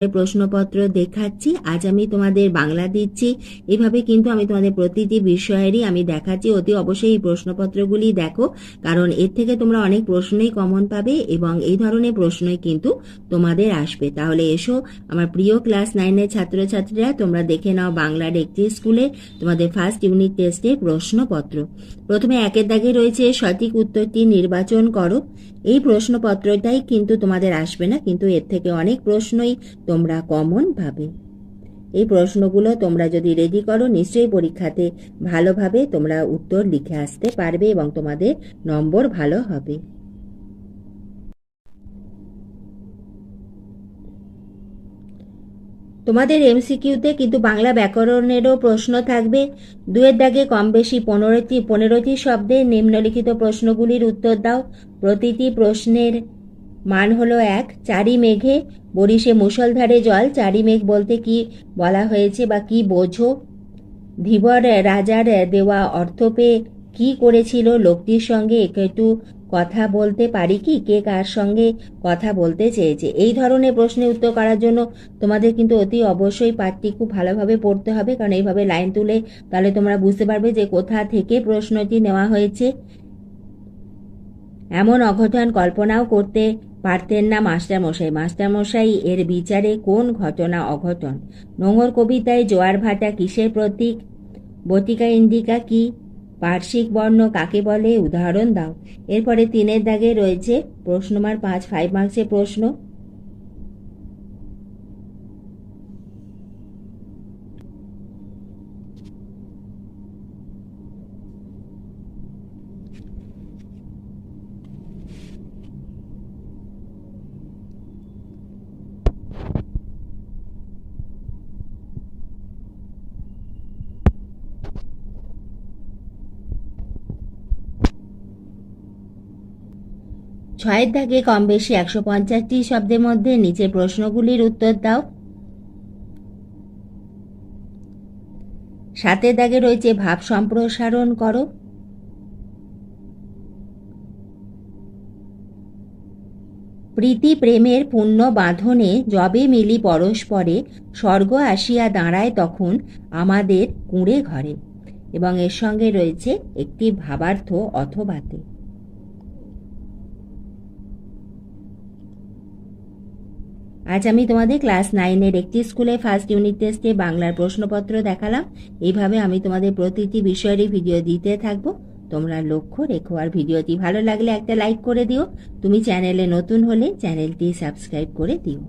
প্রশ্নপত্র দেখাচ্ছি। আজ আমি তোমাদের বাংলা দিচ্ছি। এভাবে কিন্তু আমি তোমাদের প্রতিটি বিষয়েরই আমি দেখাচ্ছি। অতি অবশ্যই এই প্রশ্নপত্রগুলি দেখো, কারণ এর থেকে তোমরা অনেক প্রশ্নই কমন পাবে এবং এই ধরনের প্রশ্নই কিন্তু তোমাদের আসবে। তাহলে এসো আমার প্রিয় ক্লাস 9-এর ছাত্রছাত্রীরা, তোমরা দেখে নাও বাংলার একটি স্কুলে তোমাদের ফার্স্ট ইউনিট টেস্টের প্রশ্নপত্র। প্রথমে 1-এর দাগে রয়েছে সঠিক উত্তরটি নির্বাচন করো। এই প্রশ্নপত্রটাই কিন্তু তোমাদের আসবে না, কিন্তু এর থেকে অনেক প্রশ্নই তোমরা কমন পাবে। এই প্রশ্নগুলো তোমরা যদি রেডি করো, নিশ্চয়ই পরীক্ষাতে ভালোভাবে তোমরা উত্তর লিখে আসতে পারবে এবং তোমাদের নম্বর ভালো হবে। তোমাদের এমসিকিউতে কিন্তু বাংলা ব্যাকরণেরও প্রশ্ন থাকবে। 2-এর দাগে কম বেশি 15টি শব্দের নিম্নলিখিত প্রশ্নগুলির উত্তর দাও। প্রতিটি প্রশ্নের মান হলো 1। চারি মেঘে বরিশে মুষলধারে জল, চারি মেঘ বলতে কি বলা হয়েছে বা কি বোঝো? ধীবর রাজার দেওয়া অর্থ পেয়ে কি করেছিল? লোকটির সঙ্গে একটু কথা বলতে পারি কি? কে কার সঙ্গে কথা বলতে চেয়েছে? এই ধরনের প্রশ্নের উত্তর করার জন্য তোমাদের কিন্তু অতি অবশ্যই পাঠটি খুব ভালোভাবে পড়তে হবে, কারণ এইভাবে লাইন তুলে তাহলে তোমরা বুঝতে পারবে যে কোথা থেকে প্রশ্নটি নেওয়া হয়েছে। এমন অঘটন কল্পনাও করতে পারতেন না মাস্টারমশাই। মাস্টারমশাই এর বিচারে কোন ঘটনা অঘটন? নোংর কবিতায় জোয়ার ভাটা কিসের প্রতীক? বটিকা ইন্ডিকা কি? পার্শ্বিক বর্ণ কাকে বলে? উদাহরণ দাও। এরপরে 3-এর দাগে রয়েছে প্রশ্নমার 5 মার্কসের প্রশ্ন। ছয়ের দাগে কম বেশি 150টি শব্দের মধ্যে নিচে প্রশ্নগুলির উত্তর দাও। 7-এর দাগে রয়েছে ভাব সম্প্রসারণ করো। প্রীতি প্রেমের পুণ্য বাঁধনে যবে মিলি পরস্পরে, স্বর্গ আসিয়া দাঁড়ায় তখন আমাদের কুঁড়ে ঘরে। এবং এর সঙ্গে রয়েছে একটি ভাবার্থ অথবাতে। আজ আমি তোমাদের ক্লাস 9-এর একটি স্কুলে ফার্স্ট ইউনিট টেস্টে বাংলার প্রশ্নপত্র দেখালাম। এইভাবে আমি তোমাদের প্রতিটি বিষয়েরই ভিডিও দিতে থাকবো। তোমরা লক্ষ্য রেখো, আর ভিডিওটি ভালো লাগলে একটা লাইক করে দিও। তুমি চ্যানেলে নতুন হলে চ্যানেলটি সাবস্ক্রাইব করে দিও।